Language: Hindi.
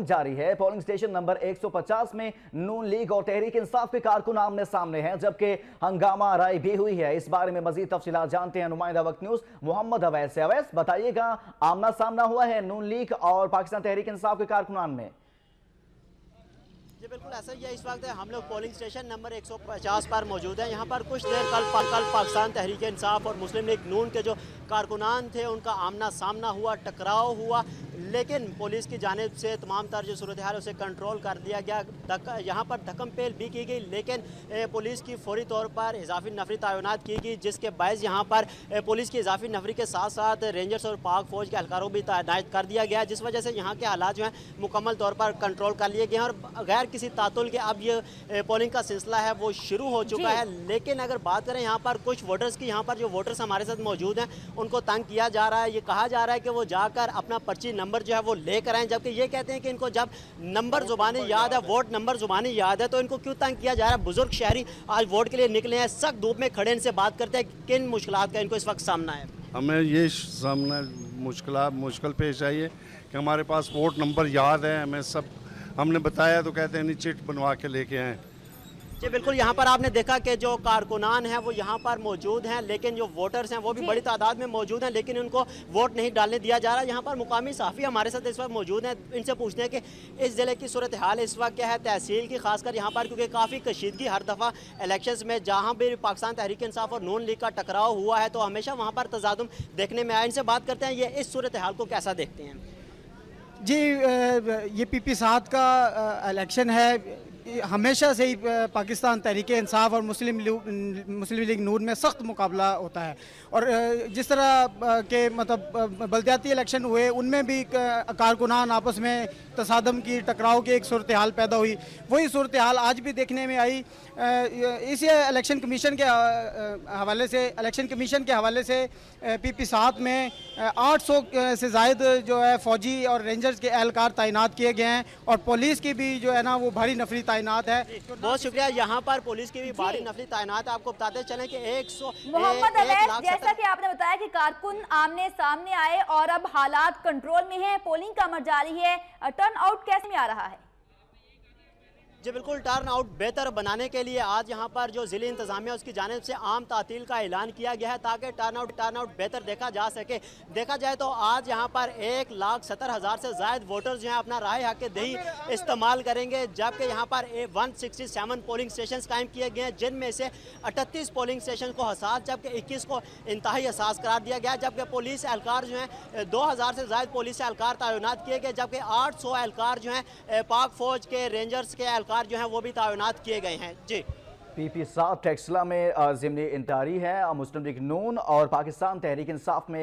पोलिंग जारी है। पोलिंग स्टेशन नंबर 150 में नून लीग और तहरीक इंसाफ के कारकुन आमने सामने हैं, जबकि हंगामा राय भी हुई है। इस बारे में मजीद तफसीलात जानते हैं नुमाइंदा वक्त न्यूज मोहम्मद अवैस से। अवैस, बताइएगा, आमना सामना हुआ है नून लीग और पाकिस्तान तहरीक इंसाफ के कारकुनान में? जी बिल्कुल ऐसा ही है। इस वक्त हम लोग पोलिंग स्टेशन नंबर 150 पर मौजूद हैं। यहाँ पर कुछ देर कल पाकिस्तान तहरीक इंसाफ और मुस्लिम लीग नून के जो कारकुनान थे उनका आमना सामना हुआ, टकराव हुआ, लेकिन पुलिस की जानिब से तमाम तर जो सूरत हाल उसे कंट्रोल कर दिया गया। यहाँ पर धक्कम पेल भी की गई, लेकिन पुलिस की फौरी तौर पर इजाफी नफरी तैनात की गई, जिसके बायस यहाँ पर पुलिस की इजाफी नफरी के साथ साथ रेंजर्स और पाक फौज के एहलकारों भी तैनात कर दिया गया, जिस वजह से यहाँ के हालात जो हैं मुकम्मल तौर पर कंट्रोल कर लिए गए हैं और गैर किसी तातुल के अब ये पोलिंग का सिलसिला है वो शुरू हो चुका है। लेकिन अगर बात करें यहाँ पर कुछ वोटर्स की, यहाँ पर जो वोटर्स हमारे साथ मौजूद हैं उनको तंग किया जा रहा है। ये कहा जा रहा है कि वो जाकर अपना पर्ची नंबर जो है वो लेकर आए, जबकि ये कहते हैं कि इनको जब नंबर जुबानी याद है, वोट नंबर जुबानी याद है, तो इनको क्यों तंग किया जा रहा है। बुजुर्ग शहरी आज वोट के लिए निकले हैं, सख्त धूप में खड़े, इनसे बात करते हैं किन मुश्किलात का इनको इस वक्त सामना है। हमें ये सामना मुश्किल पेश आई है कि हमारे पास वोट नंबर याद है, हमें सब हमने बताया तो कहते हैं नहीं चिट बनवा के लेके आए। जी बिल्कुल, यहाँ पर आपने देखा कि जो कारकुनान हैं वो यहाँ पर मौजूद हैं, लेकिन जो वोटर्स हैं वो भी बड़ी तादाद में मौजूद हैं, लेकिन उनको वोट नहीं डालने दिया जा रहा। यहाँ पर मुकामी सहाफ़ी हमारे साथ इस वक्त मौजूद हैं, इनसे पूछते हैं कि इस ज़िले की सूरत हाल इस वक्त क्या है, तहसील की खासकर यहाँ पर, क्योंकि काफ़ी कशीदगी हर दफ़ा इलेक्शंस में जहाँ भी पाकिस्तान तहरीक इंसाफ और नून लीग का टकराव हुआ है तो हमेशा वहाँ पर तजादुम देखने में आया। इनसे बात करते हैं, ये इस सूरत हाल को कैसा देखते हैं? जी, ये PP 7 का इलेक्शन है। हमेशा से ही पाकिस्तान तहरीक इंसाफ और मुस्लिम लीग नून में सख्त मुकाबला होता है और जिस तरह के मतलब बल्दियाती इलेक्शन हुए उनमें भी कारकुनान आपस में तसादम की, टकराव की एक सूरत हाल पैदा हुई। वही सूरत हाल आज भी देखने में आई। इस इलेक्शन कमीशन के हवाले से PP 7 में 800 से ज़ायद जो है फ़ौजी और रेंजर्स के एहलकार तैनात किए गए हैं और पुलिस की भी जो है ना वो भारी नफरी तैनात है। बहुत शुक्रिया। यहाँ पर पुलिस की भी भारी नफरी तैनात है। आपको बताते चलें कि मोहम्मद अवैस, जैसा कि आपने बताया कि कारकुन आमने सामने आए और अब हालात कंट्रोल में हैं, पोलिंग का अमल जारी है, टर्न आउट कैसे में आ रहा है? जी बिल्कुल, टर्न आउट बेहतर बनाने के लिए आज यहाँ पर जो ज़िले इंतज़ामिया उसकी जानिब से आम तातील का ऐलान किया गया है ताकि टर्न आउट बेहतर देखा जा सके। देखा जाए तो आज यहाँ पर 1,70,000 से ज़ायद वोटर्स जो हैं अपना राय हक दही इस्तेमाल करेंगे, जबकि यहाँ पर 167 पोलिंग स्टेशन कायम किए गए हैं, जिनमें से 38 पोलिंग स्टेशन को हसास जबकि 21 को इंतहाई हसास करार दिया गया। जबकि पुलिस एहलकार जो हैं 2,000 से ज़ायद पुलिस एहलकार तैनात किए गए, जबकि 800 एहलकार जो हैं पाक फौज के, रेंजर्स के एहलकार जो हैं वो भी तैनात किए गए हैं। जी, PP 7 टेक्सला में ज़िमनी इंतहारी है। मुस्लिम लीग नून और पाकिस्तान तहरीक इंसाफ में